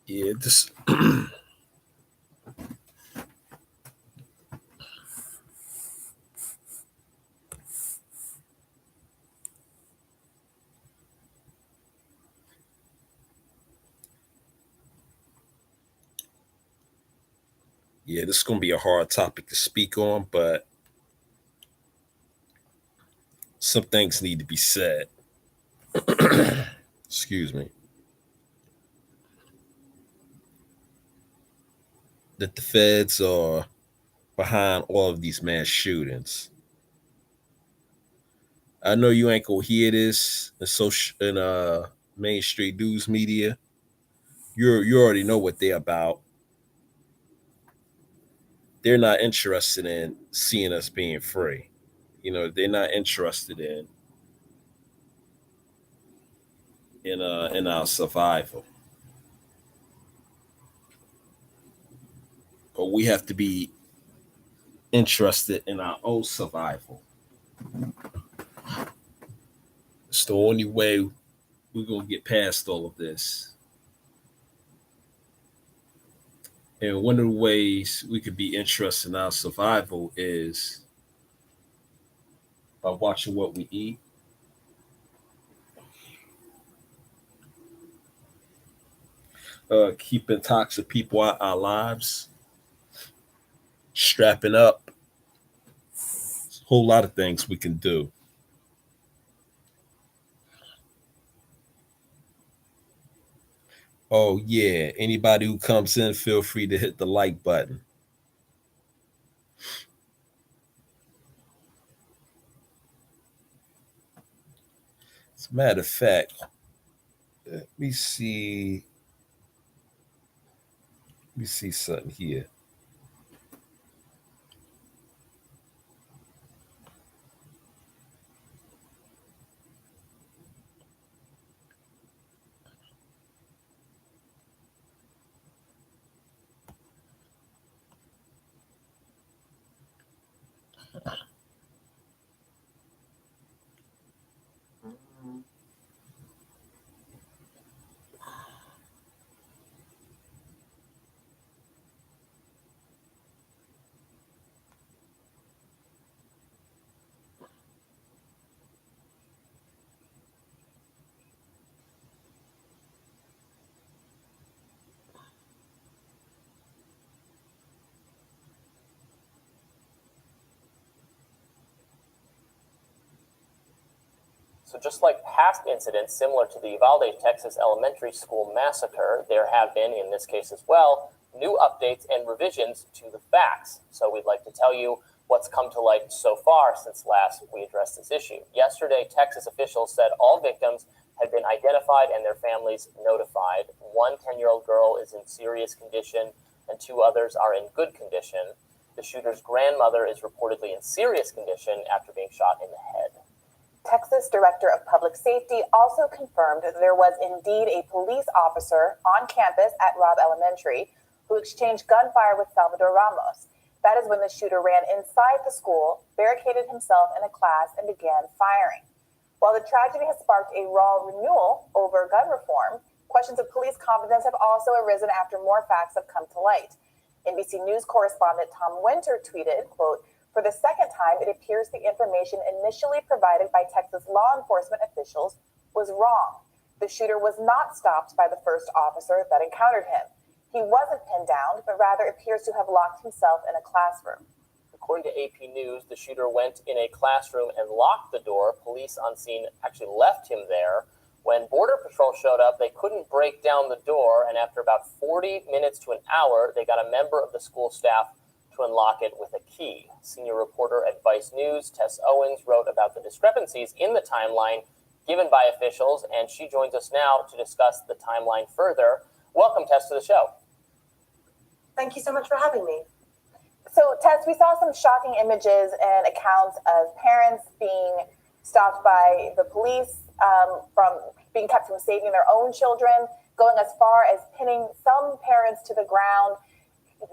Yeah, this yeah, this is gonna be a hard topic to speak on, but some things need to be said. Excuse me. That the feds are behind all of these mass shootings. I know you ain't gonna hear this in mainstream news media. You already know what they're about. They're not interested in seeing us being free. They're not interested in our survival. But we have to be interested in our own survival. It's the only way we're gonna get past all of this. And one of the ways we could be interested in our survival is by watching what we eat, keeping toxic people out our lives, strapping up. There's a whole lot of things we can do. Oh yeah, anybody who comes in, feel free to hit the like button. As a matter of fact, let me see. Let me see something here. So just like past incidents similar to the Uvalde, Texas elementary school massacre, there have been, in this case as well, new updates and revisions to the facts. So we'd like to tell you what's come to light so far since last we addressed this issue. Yesterday, Texas officials said all victims had been identified and their families notified. One 10-year-old girl is in serious condition and two others are in good condition. The shooter's grandmother is reportedly in serious condition after being shot in the head. Texas Director of Public Safety also confirmed that there was indeed a police officer on campus at Robb Elementary who exchanged gunfire with Salvador Ramos. That is when the shooter ran inside the school, barricaded himself in a class, and began firing. While the tragedy has sparked a raw renewal over gun reform, questions of police competence have also arisen after more facts have come to light. NBC News correspondent Tom Winter tweeted, quote, "For the second time, it appears the information initially provided by Texas law enforcement officials was wrong. The shooter was not stopped by the first officer that encountered him. He wasn't pinned down, but rather appears to have locked himself in a classroom." According to AP News, the shooter went in a classroom and locked the door. Police on scene actually left him there. When Border Patrol showed up, they couldn't break down the door, and after about 40 minutes to an hour, they got a member of the school staff to unlock it with a key. Senior reporter at Vice News, Tess Owens, wrote about the discrepancies in the timeline given by officials, and she joins us now to discuss the timeline further. Welcome, Tess, to the show. Thank you so much for having me. So, Tess, we saw some shocking images and accounts of parents being stopped by the police, from being kept from saving their own children, going as far as pinning some parents to the ground.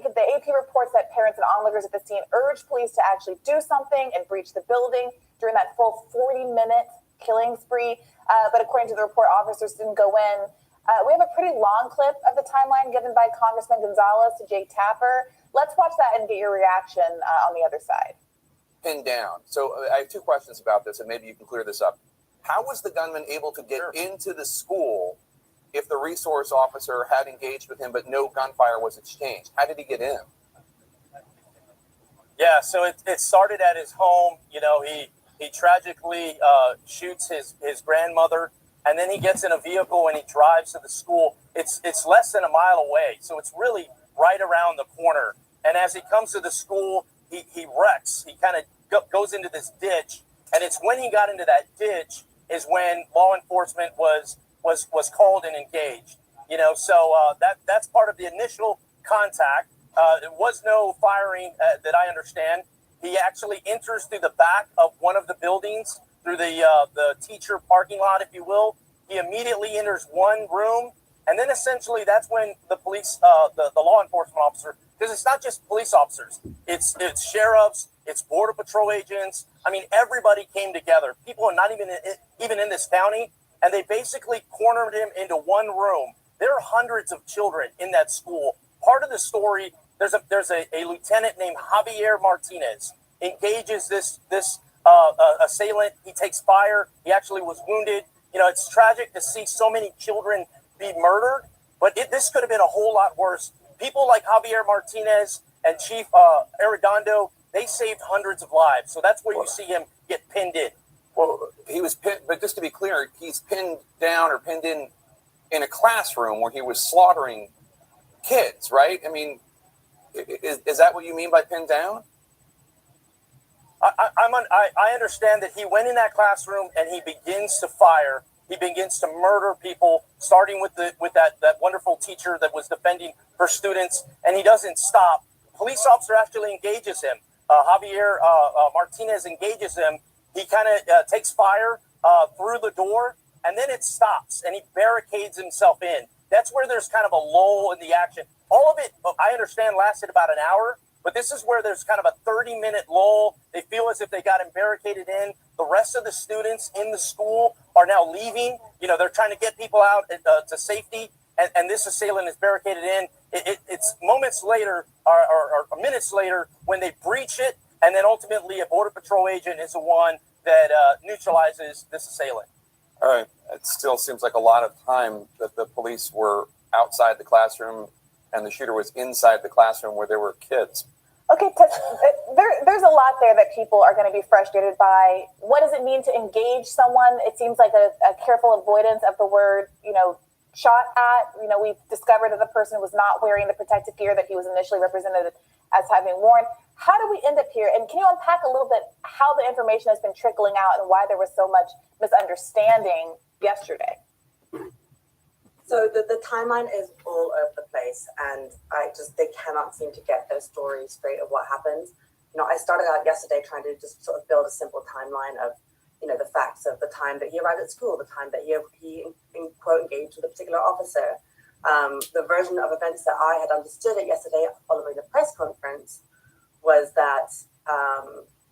The AP reports that parents and onlookers at the scene urged police to actually do something and breach the building during that full 40-minute killing spree. But according to the report, officers didn't go in. We have a pretty long clip of the timeline given by Congressman Gonzalez to Jake Tapper. Let's watch that and get your reaction on the other side. Pinned down. So I have two questions about this, and maybe you can clear this up. How was the gunman able to get into the school if the resource officer had engaged with him, but no gunfire was exchanged? How did he get in? Yeah, so it started at his home. You know, he tragically shoots his grandmother, and then he gets in a vehicle and he drives to the school. It's less than a mile away, so it's really right around the corner. And as he comes to the school, he wrecks. He kind of goes into this ditch, and it's when he got into that ditch is when law enforcement was called and engaged. You know, so that's part of the initial contact. There was no firing that I understand. He actually enters through the back of one of the buildings, through the teacher parking lot, if you will. He immediately enters one room, and then essentially that's when the police, the law enforcement officer, because it's not just police officers, it's sheriffs, it's border patrol agents. I mean, everybody came together. People are not even in this county, and they basically cornered him into one room. There are hundreds of children in that school. Part of the story, there's a lieutenant named Javier Martinez engages this assailant. He takes fire. He actually was wounded. You know, it's tragic to see so many children be murdered, but this could have been a whole lot worse. People like Javier Martinez and Chief Arredondo, they saved hundreds of lives. So that's where you see him get pinned in. Well, he was pinned, but just to be clear, he's pinned down or pinned in a classroom where he was slaughtering kids, right? I mean, is that what you mean by pinned down? I understand that he went in that classroom and he begins to fire. He begins to murder people, starting with that wonderful teacher that was defending her students, and he doesn't stop. Police officer actually engages him. Javier Martinez engages him. He kind of takes fire through the door, and then it stops, and he barricades himself in. That's where there's kind of a lull in the action. All of it, I understand, lasted about an hour, but this is where there's kind of a 30-minute lull. They feel as if they got him barricaded in. The rest of the students in the school are now leaving. You know, they're trying to get people out to safety, and this assailant is barricaded in. It's moments later or minutes later when they breach it, and then ultimately a Border Patrol agent is the one that neutralizes this assailant. All right. It still seems like a lot of time that the police were outside the classroom and the shooter was inside the classroom where there were kids. Okay, there's a lot there that people are going to be frustrated by. What does it mean to engage someone? It seems like a careful avoidance of the word, shot at. We've discovered that the person was not wearing the protective gear that he was initially represented as having worn. How do we end up here? And can you unpack a little bit how the information has been trickling out and why there was so much misunderstanding yesterday? So the timeline is all over the place, and they cannot seem to get their story straight of what happened. I started out yesterday trying to just sort of build a simple timeline of, the facts of the time that he arrived at school, the time that he quote engaged with a particular officer. The version of events that I had understood it yesterday following the press conference was that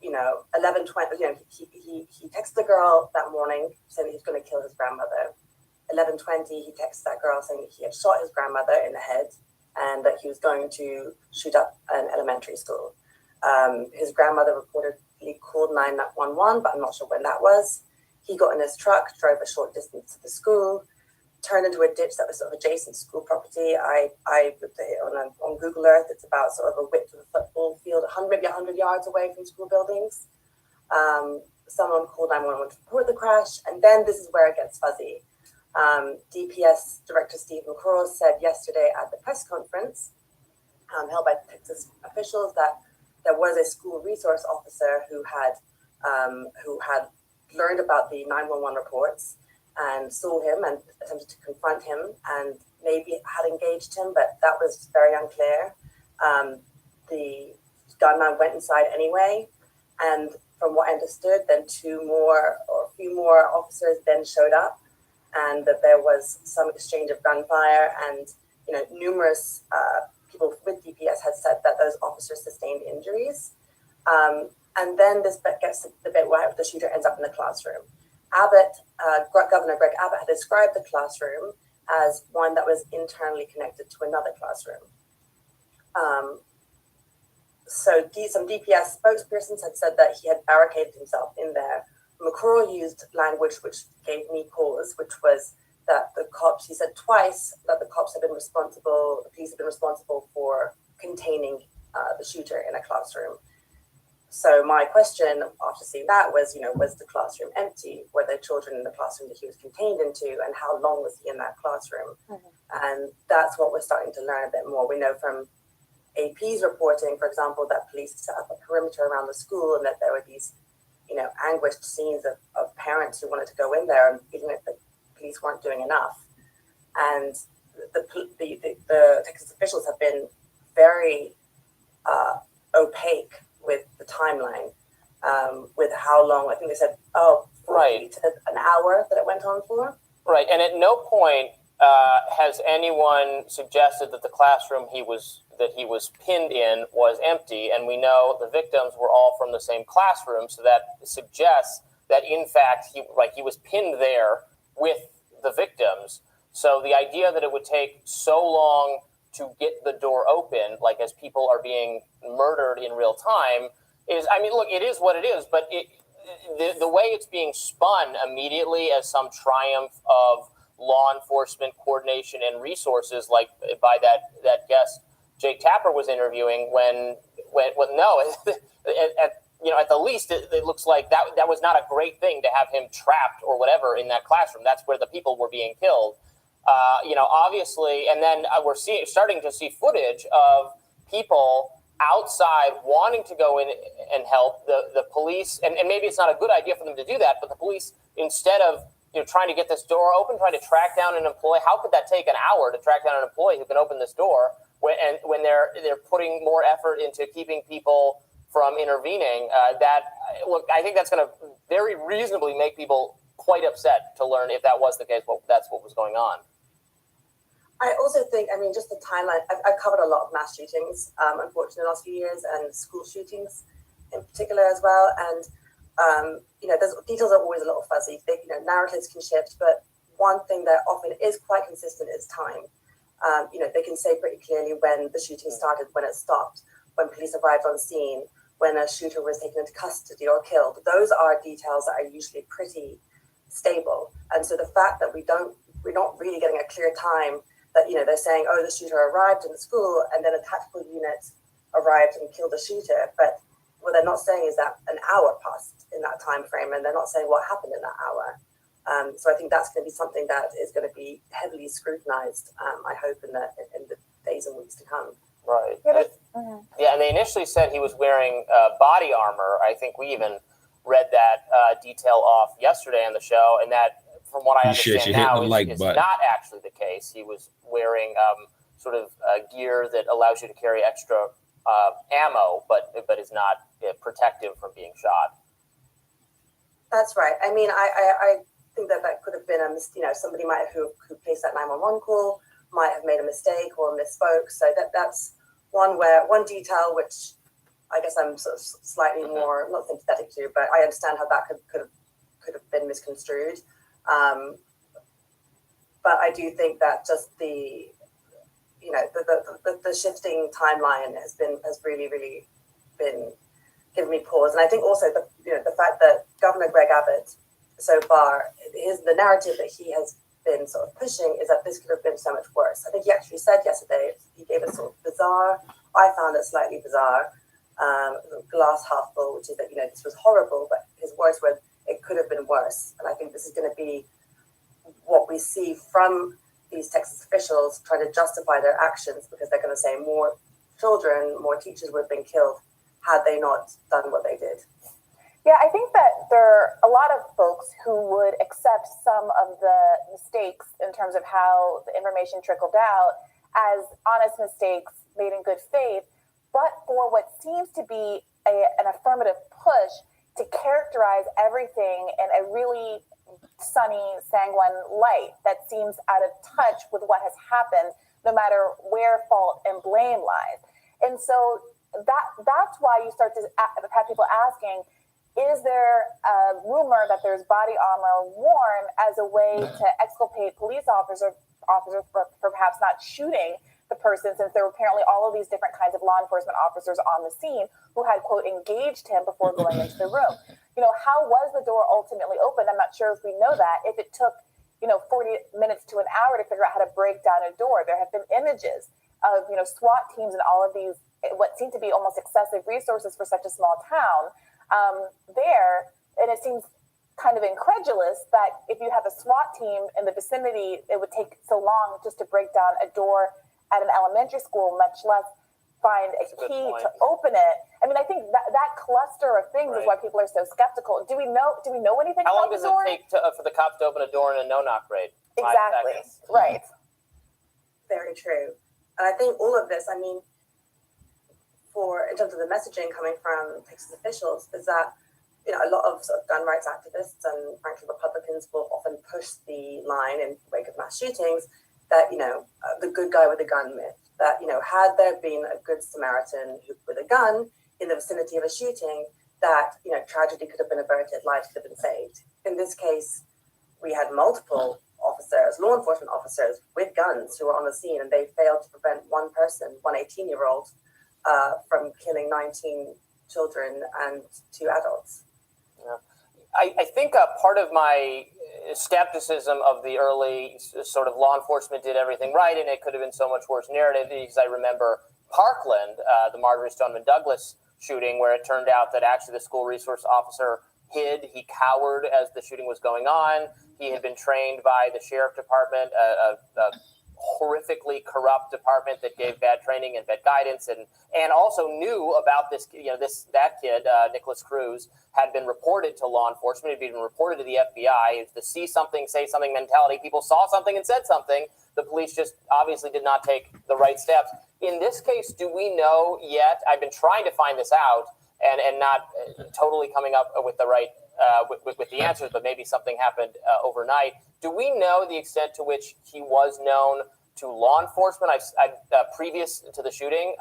11:20. He texted the girl that morning saying that he was going to kill his grandmother. 11:20, he texted that girl saying that he had shot his grandmother in the head and that he was going to shoot up an elementary school. His grandmother reportedly called 911, but I'm not sure when that was. He got in his truck, drove a short distance to the school, turned into a ditch that was sort of adjacent to school property. I looked at it on Google Earth. It's about sort of a width of a football field, maybe 100 yards away from school buildings. Someone called 911 to report the crash, and then this is where it gets fuzzy. DPS Director Stephen Cross said yesterday at the press conference held by Texas officials that there was a school resource officer who had learned about the 911 reports and saw him and attempted to confront him and maybe had engaged him, but that was very unclear. The gunman went inside anyway, and from what I understood, then a few more officers then showed up, and that there was some exchange of gunfire, and numerous people with DPS had said that those officers sustained injuries. And then this gets to the bit where the shooter ends up in the classroom. Governor Greg Abbott had described the classroom as one that was internally connected to another classroom. So some DPS spokespersons had said that he had barricaded himself in there. McCraw used language which gave me pause, which was that the cops, he said twice that the police had been responsible for containing the shooter in a classroom. So my question after seeing that was, was the classroom empty? Were there children in the classroom that he was contained into? And how long was he in that classroom? Mm-hmm. And that's what we're starting to learn a bit more. We know from AP's reporting, for example, that police set up a perimeter around the school and that there were these, anguished scenes of parents who wanted to go in there and feeling like the police weren't doing enough. And the Texas officials have been very opaque with the timeline, with how long. I think they said, right, an hour that it went on for. Right, and at no point has anyone suggested that the classroom he was pinned in was empty, and we know the victims were all from the same classroom, so that suggests that in fact he was pinned there with the victims. So the idea that it would take so long to get the door open, like as people are being murdered in real time, is, look, it is what it is, but the way it's being spun immediately as some triumph of law enforcement coordination and resources, like by that guest Jake Tapper was interviewing, when no, at the least it looks like that was not a great thing to have him trapped or whatever in that classroom. That's where the people were being killed. Obviously, and then we're starting to see footage of people outside wanting to go in and help the police, and maybe it's not a good idea for them to do that, but the police, instead of trying to get this door open, trying to track down an employee. How could that take an hour to track down an employee who can open this door when they're putting more effort into keeping people from intervening? I think that's going to very reasonably make people quite upset to learn if that was the case. That's what was going on. I also think, just the timeline. I've covered a lot of mass shootings, unfortunately, in the last few years, and school shootings in particular as well. And there's details are always a little fuzzy. Narratives can shift, but one thing that often is quite consistent is time. They can say pretty clearly when the shooting started, when it stopped, when police arrived on scene, when a shooter was taken into custody or killed. Those are details that are usually pretty stable. And so the fact that we're not really getting a clear time that, they're saying, the shooter arrived in the school and then a tactical unit arrived and killed the shooter. But what they're not saying is that an hour passed in that time frame, and they're not saying what happened in that hour. So I think that's going to be something that is going to be heavily scrutinized, I hope, in the days and weeks to come. Right. Yeah, and they initially said he was wearing body armor. I think we even read that detail off yesterday on the show, and that, from what I understand now, is not actually the case. He was wearing sort of gear that allows you to carry extra ammo, but is not protective from being shot. That's right. I think that could have been somebody who placed that 911 call might have made a mistake or misspoke. So that's one detail which I guess I'm sort of slightly more not sympathetic to, but I understand how that could have been misconstrued. But I do think that just the shifting timeline has really, really been giving me pause. And I think also the fact that Governor Greg Abbott so far, the narrative that he has been sort of pushing is that this could have been so much worse. I think he actually said yesterday, he gave a sort of bizarre, I found it slightly bizarre, glass half full, which is that, this was horrible, but his words were, it could have been worse. And I think this is going to be what we see from these Texas officials trying to justify their actions, because they're going to say more children, more teachers would have been killed had they not done what they did. Yeah, I think that there are a lot of folks who would accept some of the mistakes in terms of how the information trickled out as honest mistakes made in good faith, but for what seems to be an affirmative push to characterize everything in a really sunny, sanguine light that seems out of touch with what has happened, no matter where fault and blame lies. And so that's why you start to have people asking, is there a rumor that there's body armor worn as a way to exculpate police officers for perhaps not shooting the person, since there were apparently all of these different kinds of law enforcement officers on the scene who had, quote, engaged him before going into the room? How was the door ultimately opened? I'm not sure if we know that. If it took, 40 minutes to an hour to figure out how to break down a door. There have been images of, SWAT teams and all of these, what seem to be almost excessive resources for such a small town there. And it seems kind of incredulous that if you have a SWAT team in the vicinity, it would take so long just to break down a door at an elementary school, much less find a key to open it. I mean, I think that cluster of things is why people are so skeptical. Do we know anything How long about does the door? it take for the cops to open a door in a no-knock raid? Exactly. Right. Very true. And I think all of this, in terms of the messaging coming from Texas officials, is that a lot of sort of gun rights activists and frankly Republicans will often push the line in the wake of mass shootings that the good guy with a gun myth, that had there been a good Samaritan with a gun in the vicinity of a shooting, that tragedy could have been averted, lives could have been saved. In this case, we had multiple officers, law enforcement officers with guns who were on the scene, and they failed to prevent one person, one 18-year-old, from killing 19 children and 2 adults. Yeah. I think part of my skepticism of the early sort of law enforcement did everything right and it could have been so much worse narrative is I remember Parkland, the Marjorie Stoneman Douglas shooting, where it turned out that actually the school resource officer he cowered as the shooting was going on. He had been trained by the sheriff department, a horrifically corrupt department that gave bad training and bad guidance, and also knew about this. That kid, Nicholas Cruz, had been reported to law enforcement. Had been reported to the FBI. It's the see something, say something mentality. People saw something and said something. The police just obviously did not take the right steps. In this case, do we know yet? I've been trying to find this out and not totally coming up with the right with the answers, but maybe something happened overnight. Do we know the extent to which he was known to law enforcement? Previous to the shooting,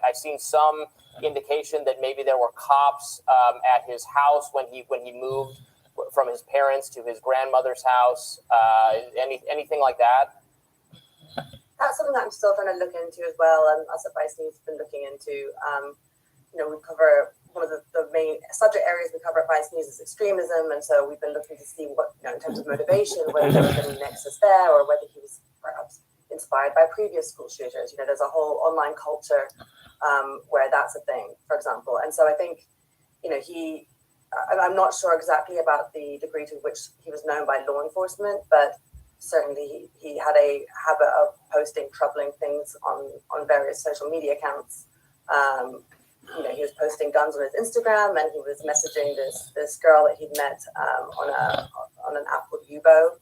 I've seen some indication that maybe there were cops at his house when he moved from his parents to his grandmother's house. Anything like that? That's something that I'm still trying to look into as well, and us at Vice News have been looking into. We cover one of the main subject areas we cover at Vice News is extremism, and so we've been looking to see what, in terms of motivation, whether there was any nexus there, or whether he was perhaps inspired by previous school shooters. There's a whole online culture where that's a thing, for example. And so I think, I'm not sure exactly about the degree to which he was known by law enforcement, but certainly he had a habit of posting troubling things on various social media accounts. He was posting guns on his Instagram, and he was messaging this girl that he'd met on an app called Yubo.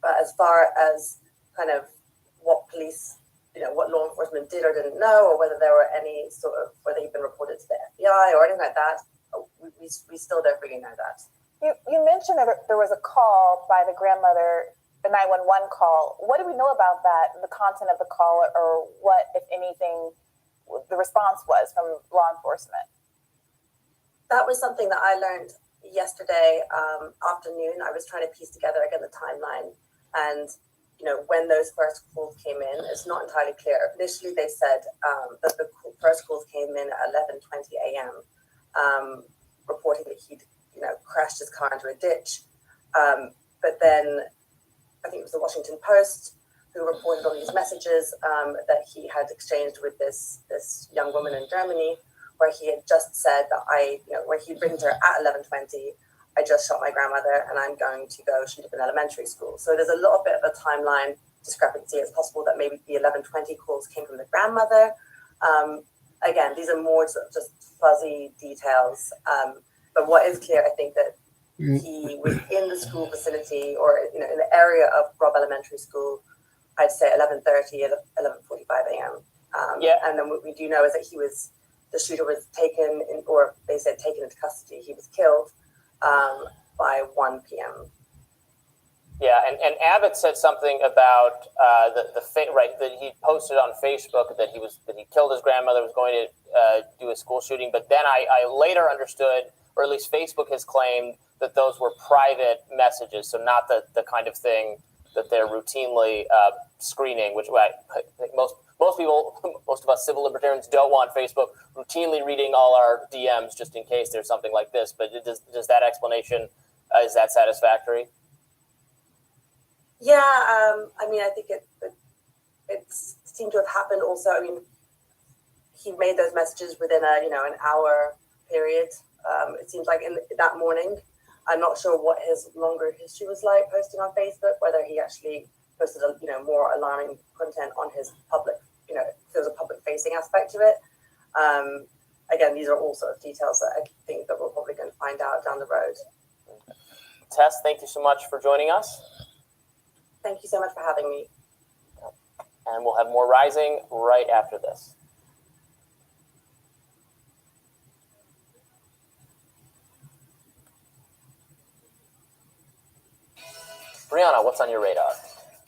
But as far as kind of what police, what law enforcement did or didn't know, or whether there were any whether he'd been reported to the FBI or anything like that, we still don't really know that. You mentioned that there was a call by the grandmother, the 911 call. What do we know about that, the content of the call, or what, if anything, the response was from law enforcement? That was something that I learned yesterday afternoon. I was trying to piece together again the timeline, and when those first calls came in, it's not entirely clear. Initially, they said that the first calls came in at 11:20 a.m., reporting that he'd crashed his car into a ditch. But then I think it was the Washington Post who reported on these messages that he had exchanged with this young woman in Germany, where he had just said that where he'd written to her at 11:20, I just shot my grandmother and I'm going to go shoot up an elementary school. So there's a little bit of a timeline discrepancy. It's possible that maybe the 11:20 calls came from the grandmother. Again, these are more sort of just fuzzy details. But what is clear, I think, that he was in the school vicinity, or in the area of Robb Elementary School, I'd say 11:30, 11:45 a.m. And then what we do know is that the shooter was taken taken into custody. He was killed by 1 p.m. Yeah, and Abbott said something about that he posted on Facebook that he killed his grandmother, was going to do a school shooting. But then I later understood, or at least Facebook has claimed, that those were private messages, so not the kind of thing that they're routinely screening. Which I think most people, most of us civil libertarians, don't want Facebook routinely reading all our DMs just in case there's something like this. But does that explanation, is that satisfactory? Yeah, I mean, I think it seemed to have happened also. I mean, he made those messages within an hour period. It seems like in that morning. I'm not sure what his longer history was like posting on Facebook, whether he actually posted more alarming content on his public, there's a public facing aspect to it. Again, these are all sort of details that I think that we're probably going to find out down the road. Tess, thank you so much for joining us. Thank you so much for having me. And we'll have more Rising right after this. Brianna, what's on your radar?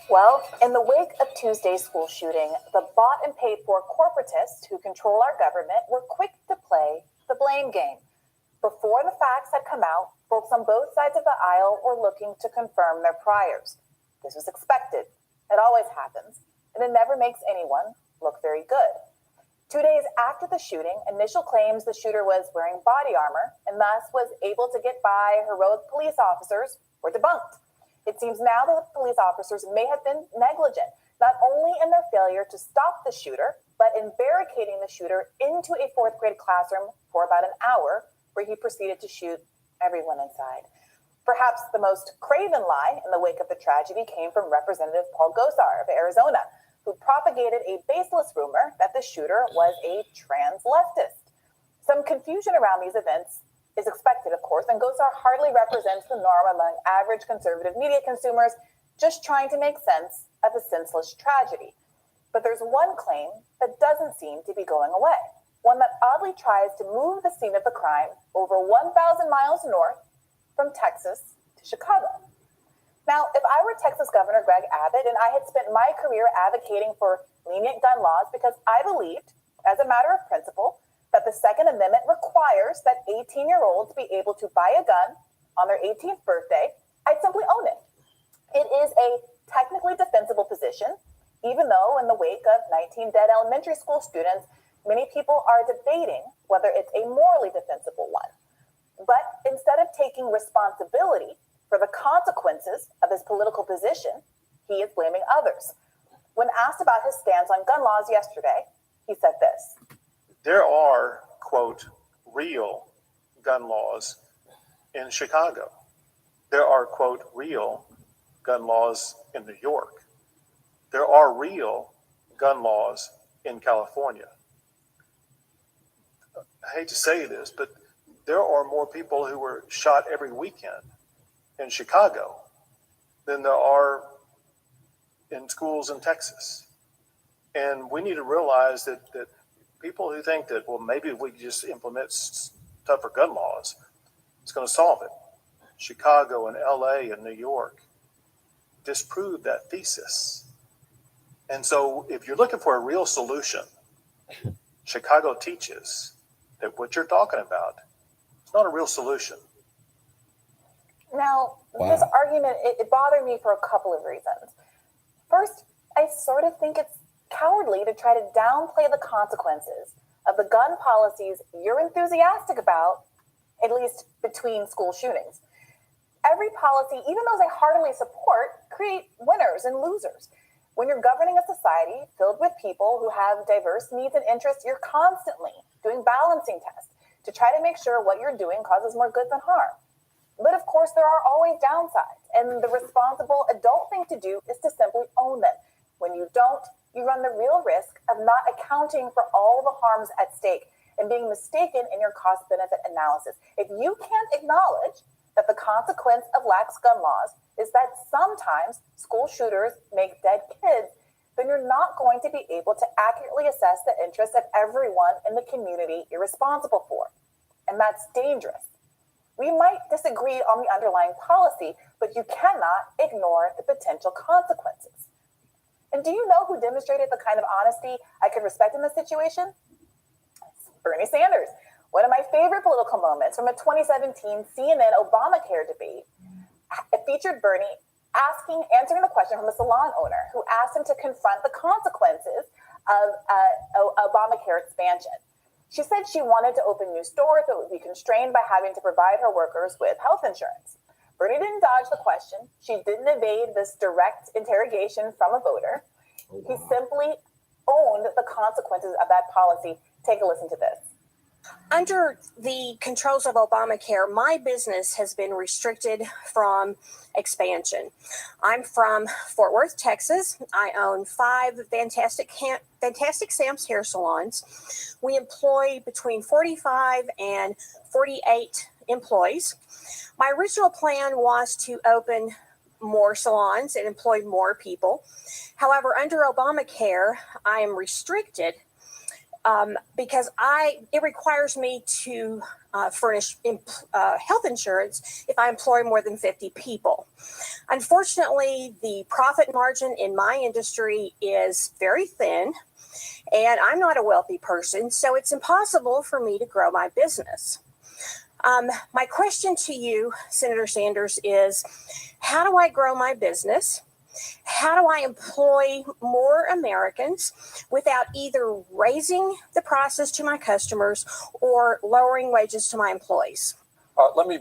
Well, in the wake of Tuesday's school shooting, the bought and paid for corporatists who control our government were quick to play the blame game. Before the facts had come out, folks on both sides of the aisle were looking to confirm their priors. This was expected. It always happens, and it never makes anyone look very good. 2 days after the shooting, initial claims the shooter was wearing body armor and thus was able to get by heroic police officers were debunked. It seems now that the police officers may have been negligent, not only in their failure to stop the shooter, but in barricading the shooter into a fourth grade classroom for about an hour, where he proceeded to shoot everyone inside. Perhaps the most craven lie in the wake of the tragedy came from Representative Paul Gosar of Arizona, who propagated a baseless rumor that the shooter was a trans leftist. Some confusion around these events is expected, of course, and Gosar hardly represents the norm among average conservative media consumers just trying to make sense of a senseless tragedy. But there's one claim that doesn't seem to be going away, one that oddly tries to move the scene of the crime over 1,000 miles north from Texas to Chicago. Now, if I were Texas Governor Greg Abbott and I had spent my career advocating for lenient gun laws because I believed, as a matter of principle, that the Second Amendment requires that 18-year-olds be able to buy a gun on their 18th birthday, I'd simply own it. It is a technically defensible position, even though in the wake of 19 dead elementary school students, many people are debating whether it's a morally defensible one. But instead of taking responsibility for the consequences of his political position, he is blaming others. When asked about his stance on gun laws yesterday, he said this. There are, quote, real gun laws in Chicago. There are, quote, real gun laws in New York. There are real gun laws in California. I hate to say this, but there are more people who were shot every weekend in Chicago than there are in schools in Texas. And we need to realize that people who think that, well, maybe if we just implement tougher gun laws, it's going to solve it. Chicago and LA and New York disprove that thesis. And so if you're looking for a real solution, Chicago teaches that what you're talking about is not a real solution. Now, this argument, it bothered me for a couple of reasons. First, I sort of think it's cowardly to try to downplay the consequences of the gun policies you're enthusiastic about, at least between school shootings. Every policy, even those I heartily support, create winners and losers. When you're governing a society filled with people who have diverse needs and interests, you're constantly doing balancing tests to try to make sure what you're doing causes more good than harm. But of course, there are always downsides, and the responsible adult thing to do is to simply own them. When you don't, you run the real risk of not accounting for all the harms at stake and being mistaken in your cost-benefit analysis. If you can't acknowledge that the consequence of lax gun laws is that sometimes school shooters make dead kids, then you're not going to be able to accurately assess the interests of everyone in the community you're responsible for. And that's dangerous. We might disagree on the underlying policy, but you cannot ignore the potential consequences. And do you know who demonstrated the kind of honesty I could respect in this situation? Bernie Sanders. One of my favorite political moments from a 2017 CNN Obamacare debate. It featured Bernie answering the question from a salon owner who asked him to confront the consequences of Obamacare expansion. She said she wanted to open new stores that would be constrained by having to provide her workers with health insurance. Bernie didn't dodge the question. She didn't evade this direct interrogation from a voter. He simply owned the consequences of that policy. Take a listen to this. Under the controls of Obamacare, my business has been restricted from expansion. I'm from Fort Worth, Texas. I own 5 fantastic Sam's hair salons. We employ between 45 and 48 employees. My original plan was to open more salons and employ more people. However, under Obamacare, I am restricted because it requires me to furnish health insurance if I employ more than 50 people. Unfortunately, the profit margin in my industry is very thin, and I'm not a wealthy person, so it's impossible for me to grow my business. My question to you, Senator Sanders, is how do I grow my business? How do I employ more Americans without either raising the prices to my customers or lowering wages to my employees? Let me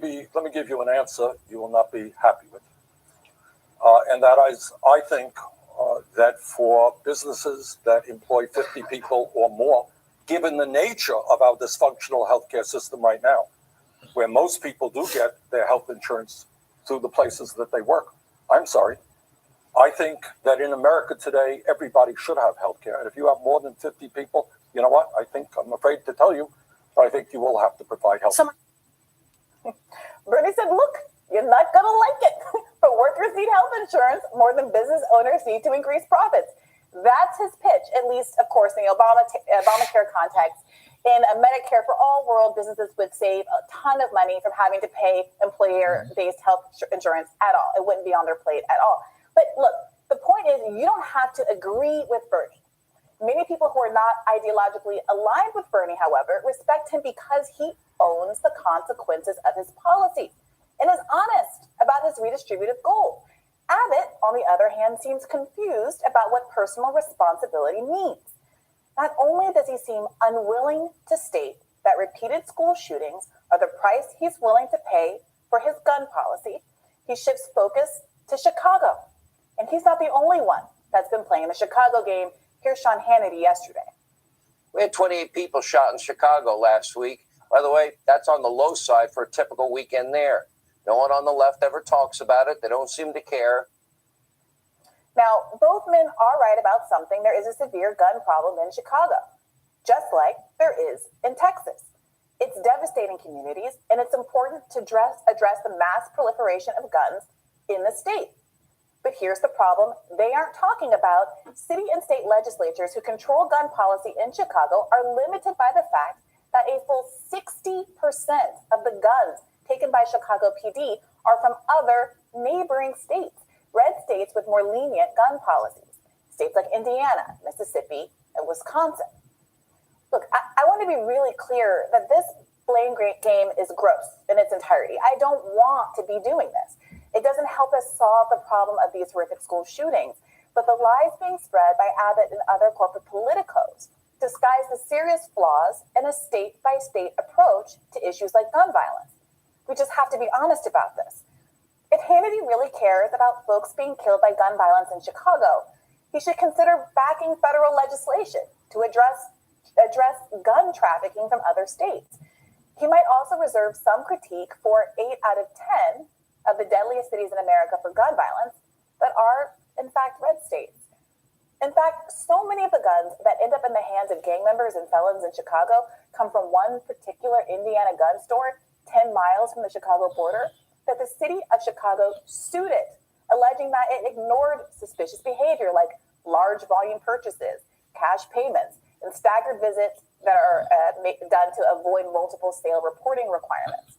give you an answer you will not be happy with. And that is, I think that for businesses that employ 50 people or more, given the nature of our dysfunctional healthcare system right now, where most people do get their health insurance through the places that they work, I'm sorry. I think that in America today, everybody should have health care. And if you have more than 50 people, you know what? I'm afraid to tell you, but I think you will have to provide health care. Bernie said, look, you're not going to like it. But workers need health insurance more than business owners need to increase profits. That's his pitch, at least, of course, in the Obamacare context. In a Medicare for all world, businesses would save a ton of money from having to pay employer-based health insurance at all. It wouldn't be on their plate at all. But look, the point is, you don't have to agree with Bernie. Many people who are not ideologically aligned with Bernie, however, respect him because he owns the consequences of his policies and is honest about his redistributive goal. Abbott, on the other hand, seems confused about what personal responsibility means. Not only does he seem unwilling to state that repeated school shootings are the price he's willing to pay for his gun policy, he shifts focus to Chicago. And he's not the only one that's been playing the Chicago game. Here's Sean Hannity yesterday. We had 28 people shot in Chicago last week. By the way, that's on the low side for a typical weekend there. No one on the left ever talks about it. They don't seem to care. Now, both men are right about something. There is a severe gun problem in Chicago, just like there is in Texas. It's devastating communities, and it's important to address the mass proliferation of guns in the state. But here's the problem. They aren't talking about city and state legislatures who control gun policy in Chicago are limited by the fact that a full 60% of the guns taken by Chicago PD are from other neighboring states, red states with more lenient gun policies, states like Indiana, Mississippi, and Wisconsin. Look, I want to be really clear that this blame game is gross in its entirety. I don't want to be doing this. It doesn't help us solve the problem of these horrific school shootings, but the lies being spread by Abbott and other corporate politicos disguise the serious flaws in a state-by-state approach to issues like gun violence. We just have to be honest about this. If Hannity really cares about folks being killed by gun violence in Chicago, he should consider backing federal legislation to address gun trafficking from other states. He might also reserve some critique for 8 out of 10 of the deadliest cities in America for gun violence that are, in fact, red states. In fact, so many of the guns that end up in the hands of gang members and felons in Chicago come from one particular Indiana gun store 10 miles from the Chicago border that the city of Chicago sued it, alleging that it ignored suspicious behavior like large volume purchases, cash payments, and staggered visits that are done to avoid multiple sale reporting requirements.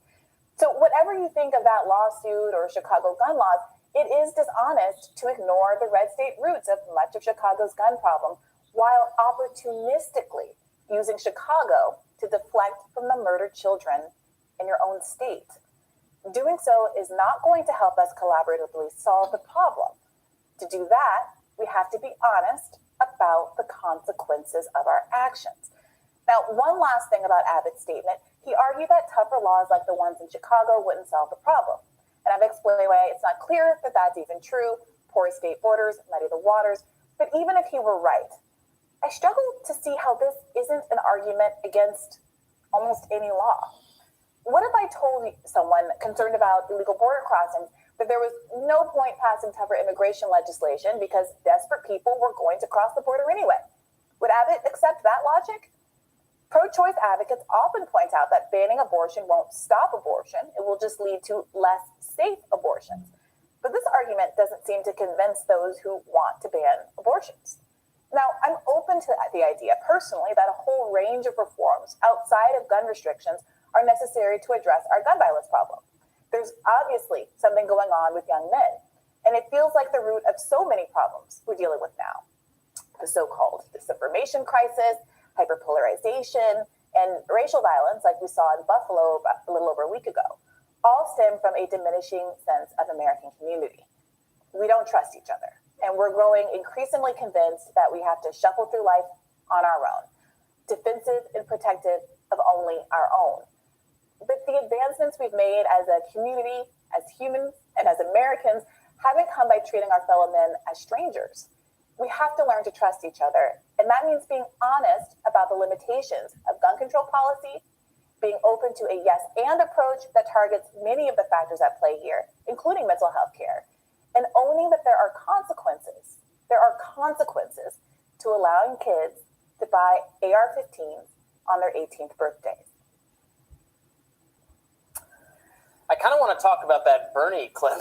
So whatever you think of that lawsuit or Chicago gun laws, it is dishonest to ignore the red state roots of much of Chicago's gun problem while opportunistically using Chicago to deflect from the murdered children in your own state. Doing so is not going to help us collaboratively solve the problem. To do that, we have to be honest about the consequences of our actions. Now, one last thing about Abbott's statement, he argued that tougher laws like the ones in Chicago wouldn't solve the problem. And I've explained why it's not clear that that's even true. Porous state borders muddy the waters. But even if he were right, I struggle to see how this isn't an argument against almost any law. What if I told someone concerned about illegal border crossings that there was no point passing tougher immigration legislation because desperate people were going to cross the border anyway? Would Abbott accept that logic? Pro-choice advocates often point out that banning abortion won't stop abortion. It will just lead to less safe abortions. But this argument doesn't seem to convince those who want to ban abortions. Now, I'm open to the idea personally that a whole range of reforms outside of gun restrictions are necessary to address our gun violence problem. There's obviously something going on with young men, and it feels like the root of so many problems we're dealing with now. The so-called disinformation crisis, hyperpolarization, and racial violence like we saw in Buffalo a little over a week ago, all stem from a diminishing sense of American community. We don't trust each other, and we're growing increasingly convinced that we have to shuffle through life on our own, defensive and protective of only our own. But the advancements we've made as a community, as humans, and as Americans haven't come by treating our fellow men as strangers. We have to learn to trust each other, and that means being honest about the limitations of gun control policy, being open to a yes and approach that targets many of the factors at play here, including mental health care, and owning that there are consequences. There are consequences to allowing kids to buy AR-15s on their 18th birthdays. I kind of want to talk about that Bernie clip.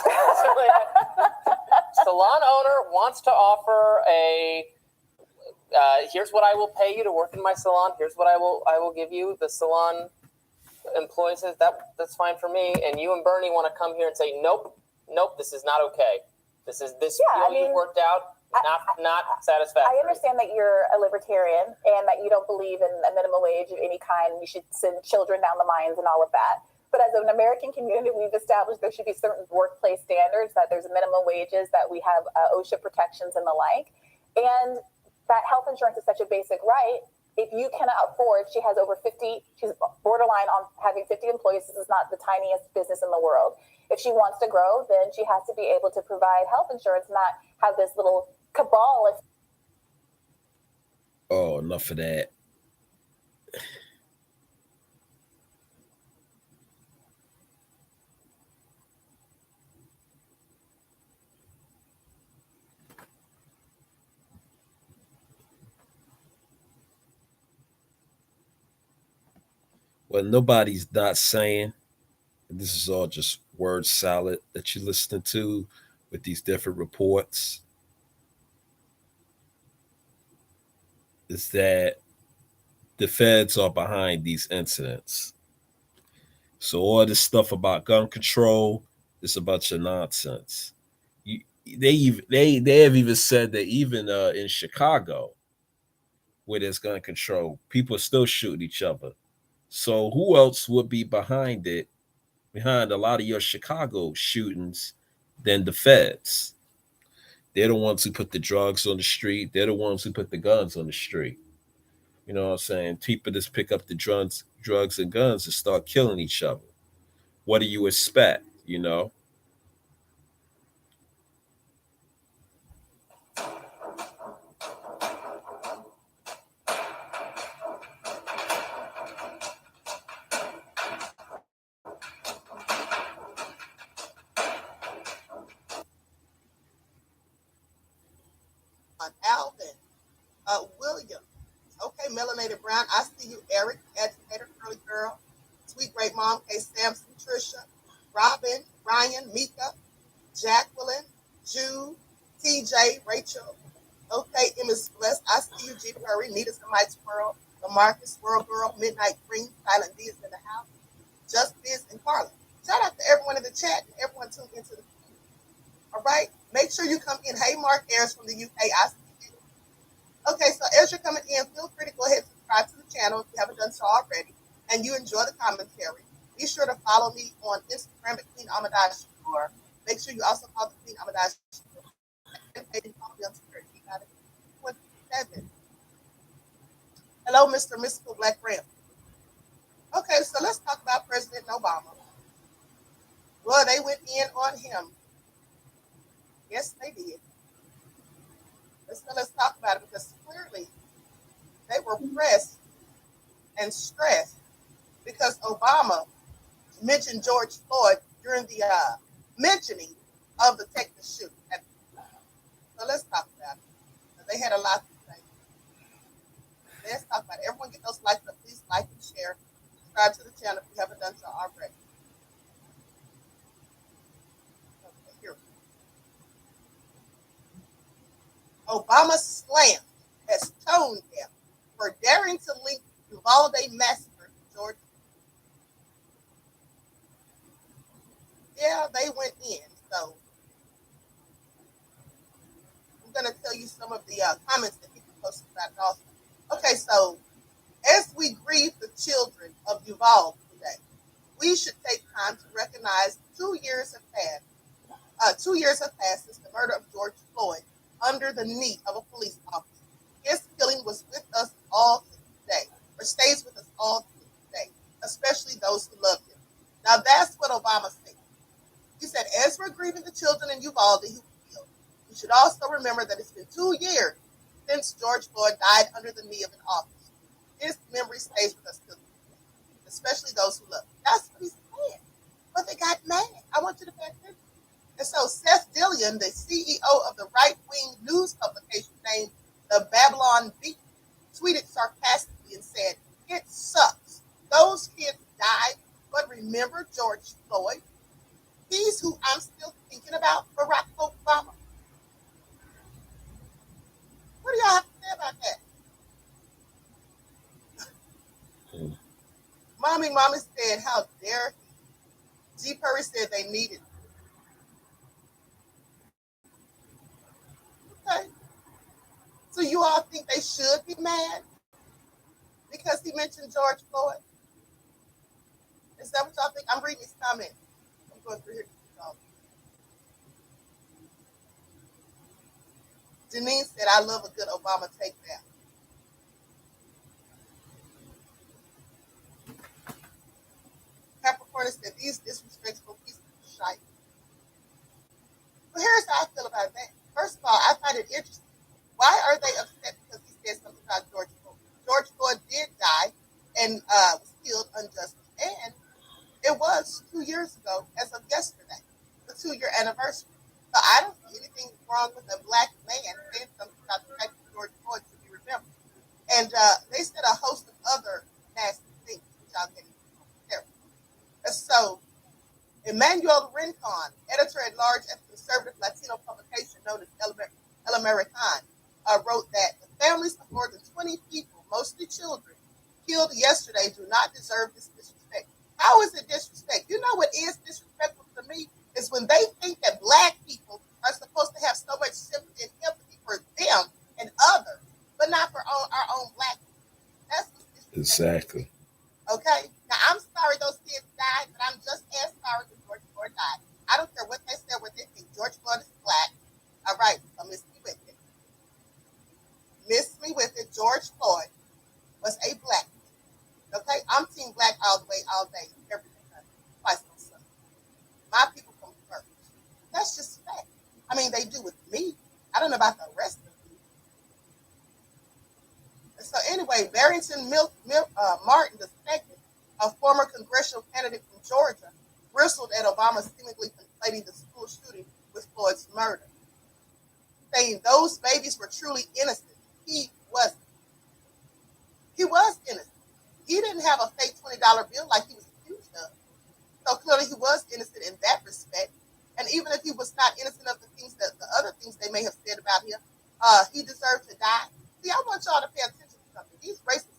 Salon owner wants to offer here's what I will pay you to work in my salon. Here's what I will give you. The salon employee says that's fine for me. And you and Bernie want to come here and say, nope, this is not okay. This you worked out, not satisfactory. I understand that you're a libertarian and that you don't believe in a minimum wage of any kind. You should send children down the mines and all of that. But as an American community, we've established there should be certain workplace standards, that there's minimum wages, that we have OSHA protections and the like. And that health insurance is such a basic right. If you cannot afford, she has over 50, she's borderline on having 50 employees. This is not the tiniest business in the world. If she wants to grow, then she has to be able to provide health insurance, not have this little cabal. Oh, enough of that. Well, nobody's not saying, this is all just word salad that you're listening to with these different reports, is that the feds are behind these incidents. So all this stuff about gun control is a bunch of nonsense. They have even said that even in Chicago, where there's gun control, people are still shooting each other. So who else would be behind a lot of your Chicago shootings than the feds? They're the ones who put the drugs on the street. They're the ones who put the guns on the street. You know what I'm saying? People just pick up the drugs and guns and start killing each other. What do you expect, you know? Alvin, William, okay, Melanated Brown, I see you, Eric, Educator, Curly Girl, Sweet Great Mom, K. Sampson, Trisha, Robin, Ryan, Mika, Jacqueline, Jude, TJ, Rachel, okay, Ms. Bless, I see you, G. Curry, Nita Semites World, the Marcus, World Girl, Midnight Green, Silent D is in the house, Just Biz and Carla. Shout out to everyone in the chat and everyone tuned into the feed. All right? Make sure you come in. Hey, Mark Ayers from the UK. I see you. Okay, so as you're coming in, feel free to go ahead and subscribe to the channel if you haven't done so already, and you enjoy the commentary. Be sure to follow me on Instagram at Queen Amadash Shakur. Make sure you also follow the Queen Amadash Shakur. And follow me on Twitter at Q27. Hello, Mr. Mystical Black Ram. Okay, so let's talk about President Obama. Well, they went in on him. Yes, they did. Let's talk about it because clearly they were pressed and stressed because Obama mentioned George Floyd during the mentioning of the Texas shooting. So let's talk about it. They had a lot to say. Let's talk about it. Everyone get those likes up. Please like and share. Subscribe to the channel if you haven't done so already. Okay, here we go. Obama slammed as tone deaf for daring to link Uvalde massacre to George. Yeah, they went in. So I'm going to tell you some of the comments that people posted about it also. Okay, so as we grieve the children of Uvalde today, we should take time to recognize 2 years have passed. 2 years have passed since the murder of George Floyd under the knee of a police officer. His killing was with us all today, or stays with us all today, especially those who loved him. Now that's what Obama said. He said, as we're grieving the children in Uvalde who were killed, we should also remember that it's been 2 years since George Floyd died under the knee of an officer. His memory stays with us till today, especially those who love him. That's what he said. But they got mad. I want you to pay attention. And so Seth Dillon, the CEO of the right-wing news publication named The Babylon Bee, tweeted sarcastically and said, it sucks. Those kids died, but remember George Floyd? He's who I'm still thinking about, Barack Obama. What do y'all have to say about that? Mommy said, how dare he? G. Perry said they needed. Okay. So you all think they should be mad because he mentioned George Floyd? Is that what y'all think? I'm reading his comments. I'm going through here. Janine said, I love a good Obama takedown. Capricorn said, these disrespectful pieces of shite. But here's how I feel about that. First of all, I find it interesting. Why are they upset because he said something about George Floyd? George Floyd did die and was killed unjustly. And it was 2 years ago, as of yesterday, the 2-year anniversary. So I don't see anything wrong with a black man saying something about the fact that George Floyd should be remembered. And they said a host of other nasty things, which I'll get into there. So Emmanuel Rincon, editor-at-large at the conservative Latino publication known as El American, wrote that the families of more than 20 people, mostly children, killed yesterday do not deserve this disrespect. How is it disrespect? You know what is disrespectful to me? Is when they think that black people are supposed to have so much sympathy and empathy for them and others, but not for our own black people. That's what's disrespectful. Exactly. Okay? Now, I'm sorry those kids died, but I'm just as sorry that George Floyd died. I don't care what they said, what they think. George Floyd is black. All right, so miss me with it. Miss me with it. George Floyd was a black man. Okay? I'm team black all the way, all day, every day. Twice on Sunday. My people come first. That's just fact. I mean, they do with me. I don't know about the rest of you. So anyway, Barrington Martin II, a former congressional candidate from Georgia, bristled at Obama seemingly conflating the school shooting with Floyd's murder, saying those babies were truly innocent. He wasn't. He was innocent. He didn't have a fake $20 bill like he was accused of. So clearly he was innocent in that respect. And even if he was not innocent of the things that the other things they may have said about him, he deserved to die. See, I want y'all to pay attention to something. These racists,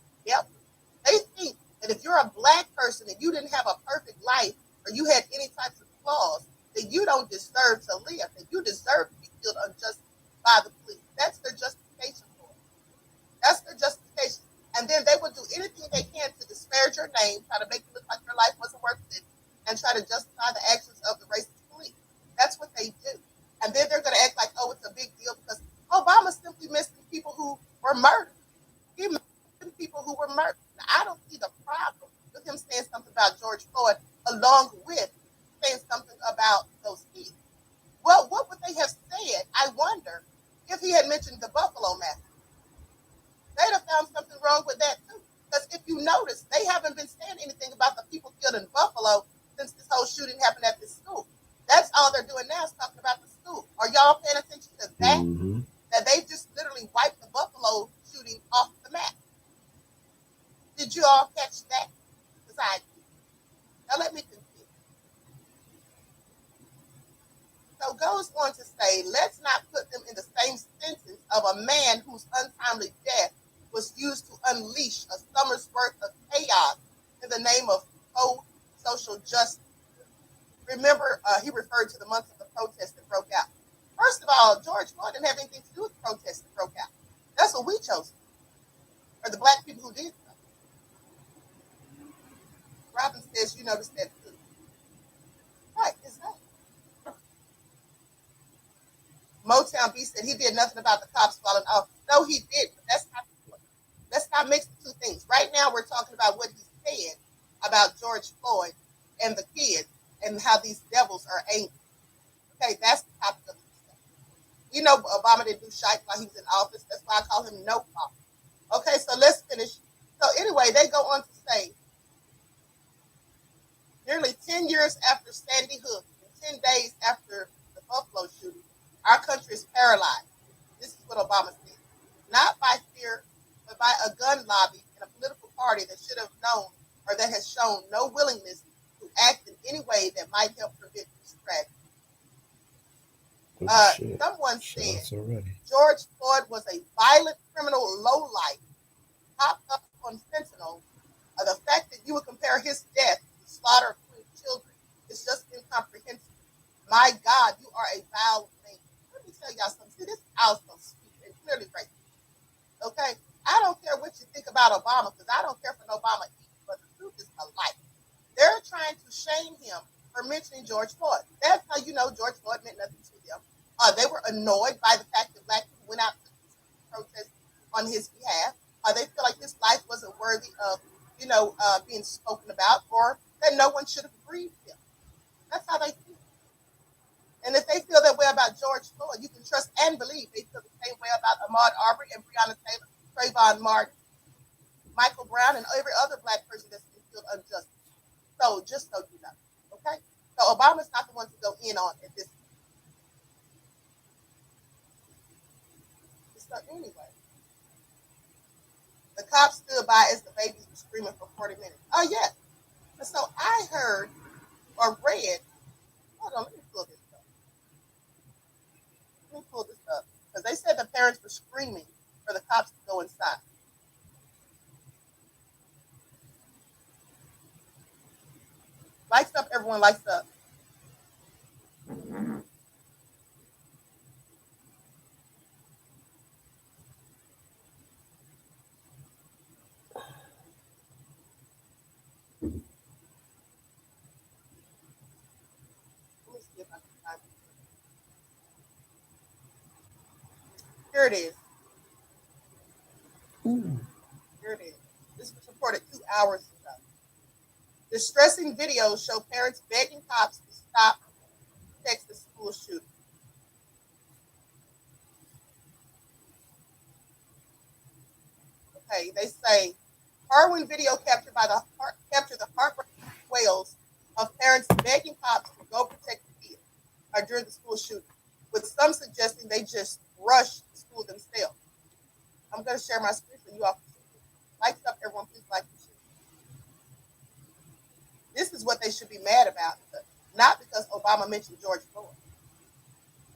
they think that if you're a black person and you didn't have a perfect life or you had any types of flaws, that you don't deserve to live, that you deserve to be killed unjustly by the police. That's their justification for it. That's their justification. And then they will do anything they can to disparage your name, try to make it look like your life wasn't worth it, and try to justify the actions of the racist police. That's what they do. And then they're going to act like, oh, it's a big deal because Obama simply missed the people who were murdered. He missed the people who were murdered. Now, I don't see the problem with him saying something about George Floyd along with saying something about those kids. Well, what would they have said, I wonder, if he had mentioned the Buffalo massacre? They'd have found something wrong with that too. Because if you notice, they haven't been saying anything about the people killed in Buffalo since this whole shooting happened at this school. That's all they're doing now is talking about the school. Are y'all paying attention to that? Mm-hmm. That they just literally wiped the Buffalo shooting off the map. Did you all catch that? Because I did. Now let me continue. So goes on to say, let's not put them in the same sentence of a man whose untimely death was used to unleash a summer's worth of chaos in the name of social justice. Remember, he referred to the months of the protests that broke out. First of all, George Floyd didn't have anything to do with the protests that broke out. That's what we chose, or the black people who did so. Robin says, you noticed that too. Right, it's that. Motown B said he did nothing about the cops falling off. No, he did, but that's not the point. Let's not mix the two things. Right now, we're talking about what he said about George Floyd and the kids and how these devils are angry. Okay, that's the topic of the discussion. You know, Obama didn't do shite while he was in office. That's why I call him no fault. Okay, so let's finish. So anyway, they go on to say, nearly 10 years after Sandy Hook and 10 days after the Buffalo shooting, our country is paralyzed. This is what Obama said. Not by fear, but by a gun lobby and a political party that should have known or that has shown no willingness to act in any way that might help prevent this tragedy. Someone said George Floyd was a violent criminal lowlife, popped up on Sentinel. The fact that you would compare his death to the slaughter of 20 children is just incomprehensible. My God, you are a vile man. Let me tell y'all something. See, this is also stupid and clearly racist. Okay? I don't care what you think about Obama, because I don't care for Obama either, but the truth is alike. They're trying to shame him for mentioning George Floyd. That's how you know George Floyd meant nothing to them. They were annoyed by the fact that black people went out to protest on his behalf. They feel like his life wasn't worthy of, being spoken about, or that no one should have grieved him. That's how they feel. And if they feel that way about George Floyd, you can trust and believe they feel the same way about Ahmaud Arbery and Breonna Taylor, Trayvon Martin, Michael Brown, and every other black person that's been killed unjustly. So just so you know, okay? So Obama's not the one to go in on at this point. So anyway, the cops stood by as the babies were screaming for 40 minutes. Oh, yeah. And so I heard or read, hold on, let me pull this up. Because they said the parents were screaming for the cops to go inside. Lights up, everyone, lights up. Let me see if I can find it. Here it is. Here it is. This was reported 2 hours ago. Distressing videos show parents begging cops to stop Texas school shooting. Okay, they say Harwin video captured the heartbreaking wails of parents begging cops to go protect the kids during the school shooting, with some suggesting they just rushed the school themselves. I'm going to share my screen so you all can see it. Lights up, everyone, please like and share. This is what they should be mad about, not because Obama mentioned George Floyd.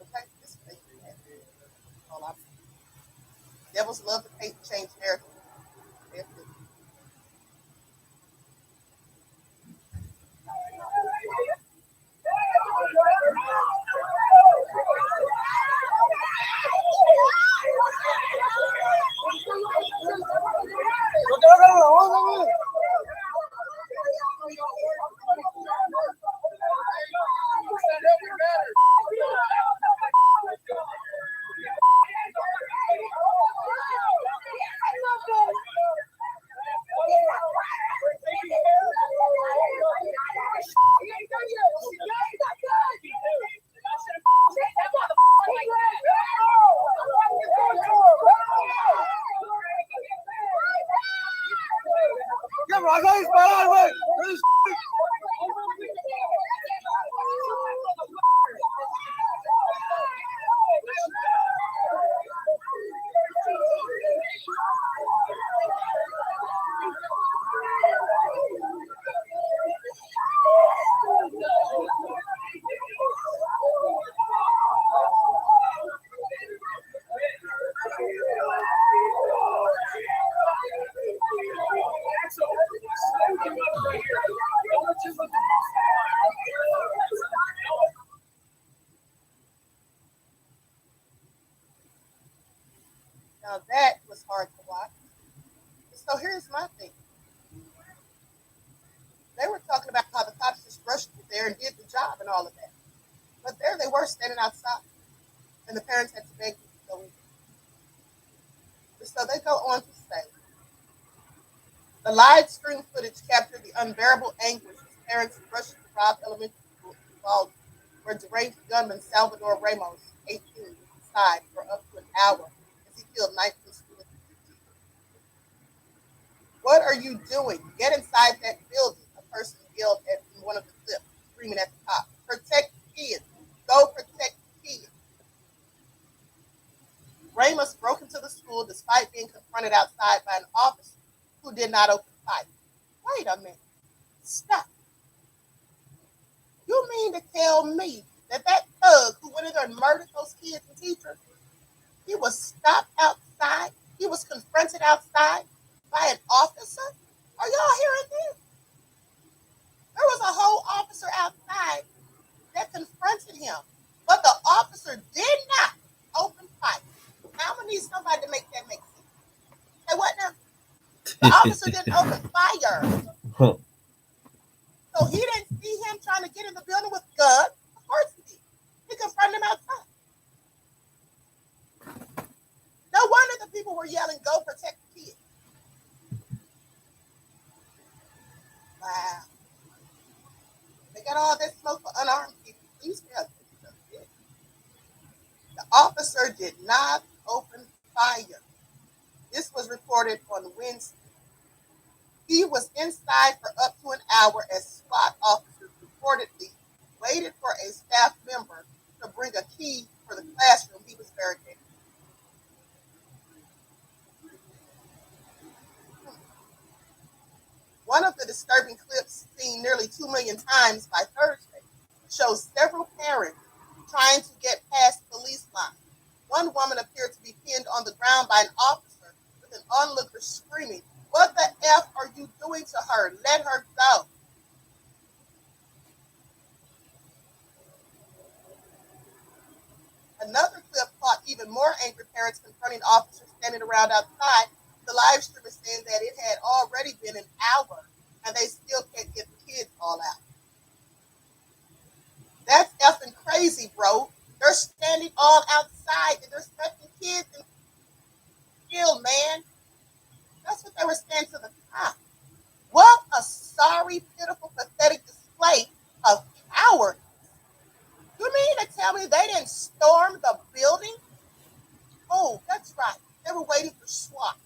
Okay, this is what they should be mad about. All I'm saying. Devils love to paint and change narrative. Now that was hard to watch. So here's my thing. They were talking about how the cops just rushed there and did the job and all of that. But there they were standing outside. And the parents had to beg them to go in. So they go on to say, the live stream footage captured the unbearable anguish as parents rushed to Robb Elementary School involved where deranged gunman Salvador Ramos, 18, was inside for up to an hour as he killed 19 students. What are you doing? Get inside that building, a person yelled at one of the clips, screaming at the top. Protect kids. Go protect kids. Ramos broke into the school despite being confronted outside by an officer who did not open fire. Wait a minute. Stop. You mean to tell me that thug who went in there and murdered those kids and teachers, he was stopped outside? He was confronted outside by an officer? Are y'all hearing this? There was a whole officer outside that confronted him, but the officer did not open fire. Now I'm gonna need somebody to make that make sense. Say what now? The officer didn't open fire. So he didn't see him trying to get in the building with guns. Of course he did. He confronted him outside. No wonder the people were yelling, go protect the kids. Wow. They got all this smoke for unarmed people. Please tell me. The officer did not open fire. This was reported on Wednesday. He was inside for up to an hour as SWAT officers reportedly waited for a staff member to bring a key for the classroom he was barricaded. One of the disturbing clips, seen nearly 2 million times by Thursday, shows several parents trying to get past police lines. One woman appeared to be pinned on the ground by an officer with an onlooker screaming, "What the F are you doing to her? Let her go." Another clip caught even more angry parents confronting officers standing around outside. The live stream is saying that it had already been an hour and they still can't get the kids all out. That's effing crazy, bro. They're standing all outside and they're expecting kids and kill, man. That's what they were saying to the cops. What a sorry, pitiful, pathetic display of cowardice. You mean to tell me they didn't storm the building? Oh, that's right. They were waiting for SWAT.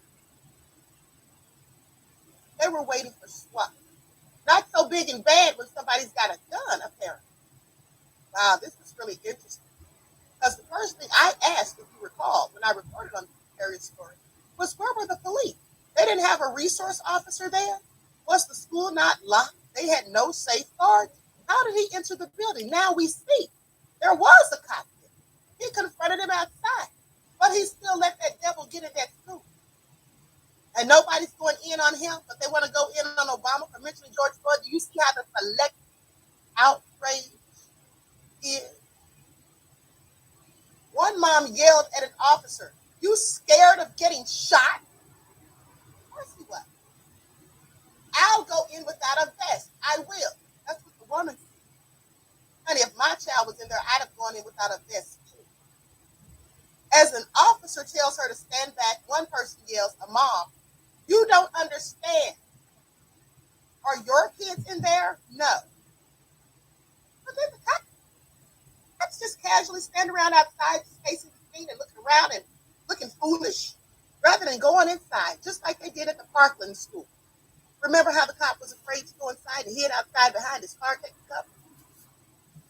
They were waiting for SWAT. Not so big and bad when somebody's got a gun, apparently. Wow, this is really interesting. Because the first thing I asked, if you recall, when I reported on the area story, was where were the police? They didn't have a resource officer there? Was the school not locked? They had no safeguards? How did he enter the building? Now we see. There was a cop there. He confronted him outside. But he still let that devil get in that school. And nobody's going in on him, but they want to go in on Obama for mentioning George Floyd. Do you see how the select outrage is? One mom yelled at an officer, "You scared of getting shot?" Of course he was. "I'll go in without a vest. I will." That's what the woman said. And if my child was in there, I'd have gone in without a vest too. As an officer tells her to stand back, one person yells, a mom, "You don't understand. Are your kids in there?" No. But then the cops just casually stand around outside, just facing the scene and looking around and looking foolish, rather than going inside, just like they did at the Parkland school. Remember how the cop was afraid to go inside and hid outside behind his car taking cover?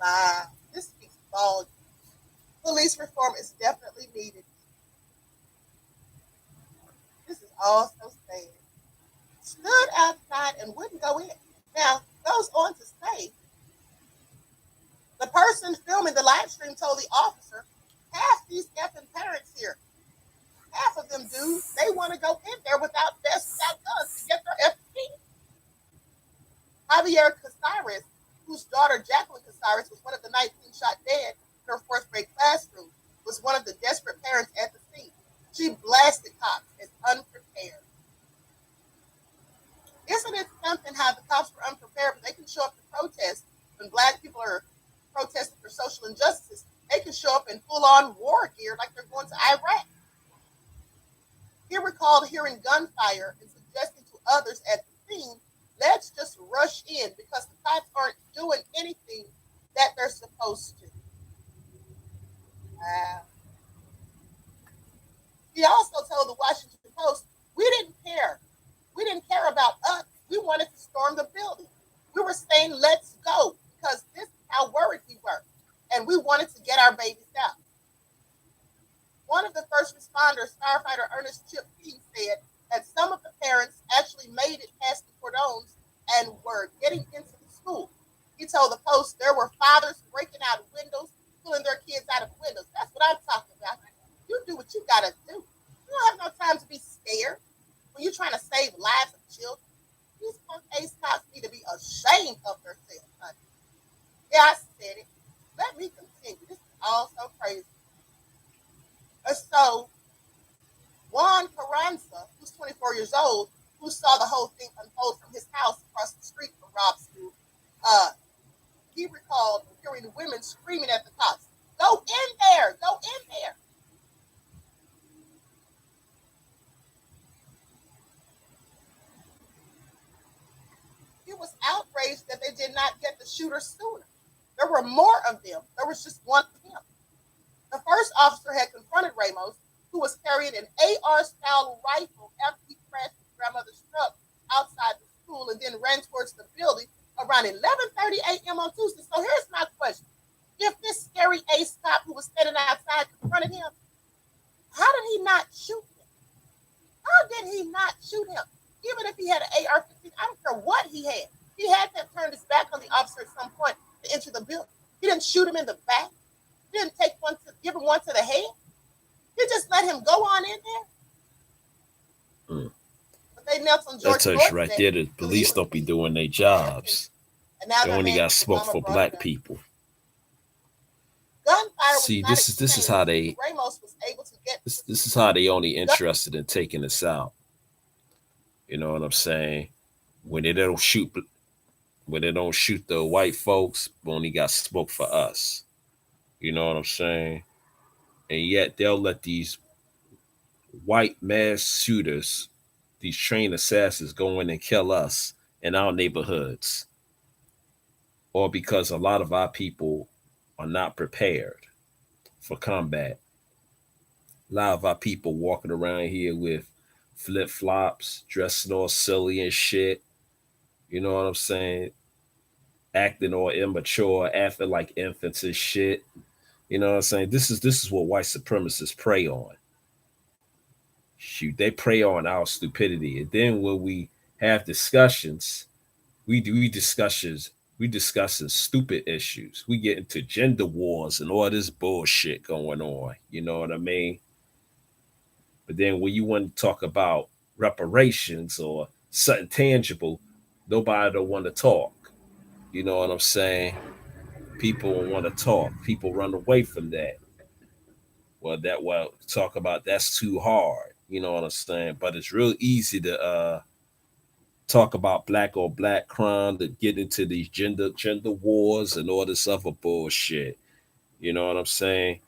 Wow, this speaks volumes. Police reform is definitely needed. This is all so sad. Stood outside and wouldn't go in. Now, goes on to say, the person filming the live stream told the officer, "Half these effing parents here, half of them do, they want to go in there without vests, without guns to get their FP." Javier Casares, whose daughter Jacqueline Casares was one of the 19 shot dead in her fourth grade classroom, was one of the desperate parents at the scene. She blasted war gear like they're going to Iraq. He recalled hearing gunfire and suggesting to others at the scene, let's just rush in because the cops aren't doing anything that they're supposed to. He also told the Washington Post, we didn't care. We didn't care about us. We wanted to storm the building. We were saying, let's go, because this is how worried we were. And we wanted to get our babies out. One of the first responders, firefighter Ernest Chip King, said that some of the parents actually made it past the cordons and were getting into the school. He told the Post there were fathers breaking out windows, pulling their kids out of windows. That's what I'm talking about. You do what you gotta do. You don't have no time to be scared when you're trying to save lives of children. These punk ace cops need to be ashamed of themselves, honey. Yeah, I said it. Let me continue. This is all so crazy. So, Juan Carranza, who's 24 years old, who saw the whole thing unfold from his house across the street from Rob's school, he recalled hearing women screaming at the cops, go in there, go in there. He was outraged that they did not get the shooter sooner. There were more of them. There was just one of him. The first officer had confronted Ramos, who was carrying an AR-style rifle after he crashed his grandmother's truck outside the school and then ran towards the building around 11:30 a.m. on Tuesday. So here's my question. If this scary ace cop who was standing outside confronted him, how did he not shoot him? How did he not shoot him? Even if he had an AR-15, I don't care what he had. He had to have turned his back on the officer at some point to enter the building. He didn't shoot him in the back. He didn't give him one to the head. He just let him go on in there. But they knelt on George That tells you right there that the police don't be doing their jobs. They only got smoke for black people. Gunfire. See, this is how they. Ramos was able to get. This is how they only interested in taking us out. You know what I'm saying? When they don't shoot the white folks, only got smoke for us. You know what I'm saying? And yet they'll let these white mass shooters, these trained assassins, go in and kill us in our neighborhoods. Or because a lot of our people are not prepared for combat. A lot of our people walking around here with flip-flops, dressing all silly and shit. You know what I'm saying? Acting all immature, acting like infants and shit. You know what I'm saying? This is what white supremacists prey on. Shoot, they prey on our stupidity. And then when we have discussions, we discussing stupid issues. We get into gender wars and all this bullshit going on. You know what I mean? But then when you want to talk about reparations or something tangible, nobody don't want to talk. You know what I'm saying? People want to talk. People run away from that. Talk about that's too hard. You know what I'm saying? But it's real easy to talk about black on black crime, to get into these gender wars and all this other bullshit. You know what I'm saying?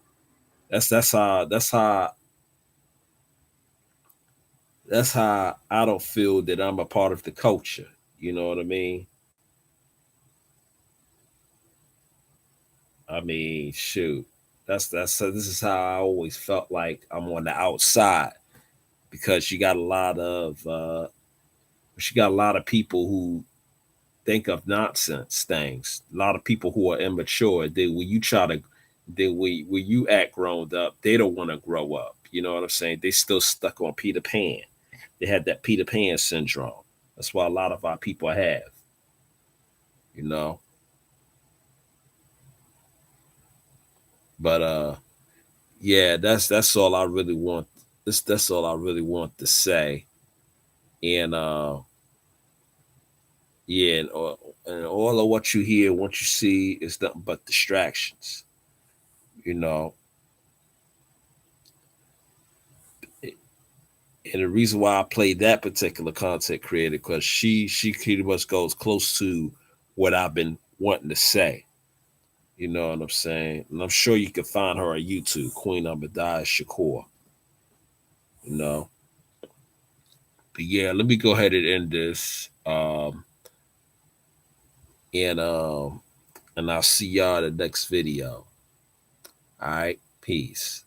That's how I don't feel that I'm a part of the culture. You know what I mean? I mean, shoot. This is how I always felt like I'm on the outside, because you got a lot of people who think of nonsense things. A lot of people who are immature. When you act grown up, they don't want to grow up. You know what I'm saying? They still stuck on Peter Pan. They had that Peter Pan syndrome. That's what a lot of our people have. You know? But yeah, that's all I really want. That's all I really want to say. And yeah, and all of what you hear, what you see is nothing but distractions. You know. And the reason why I played that particular content creator, because she pretty much goes close to what I've been wanting to say. You know what I'm saying? And I'm sure you can find her on YouTube, Queen Abadiah Shakur. You know. But yeah, let me go ahead and end this. And I'll see y'all in the next video. All right, peace.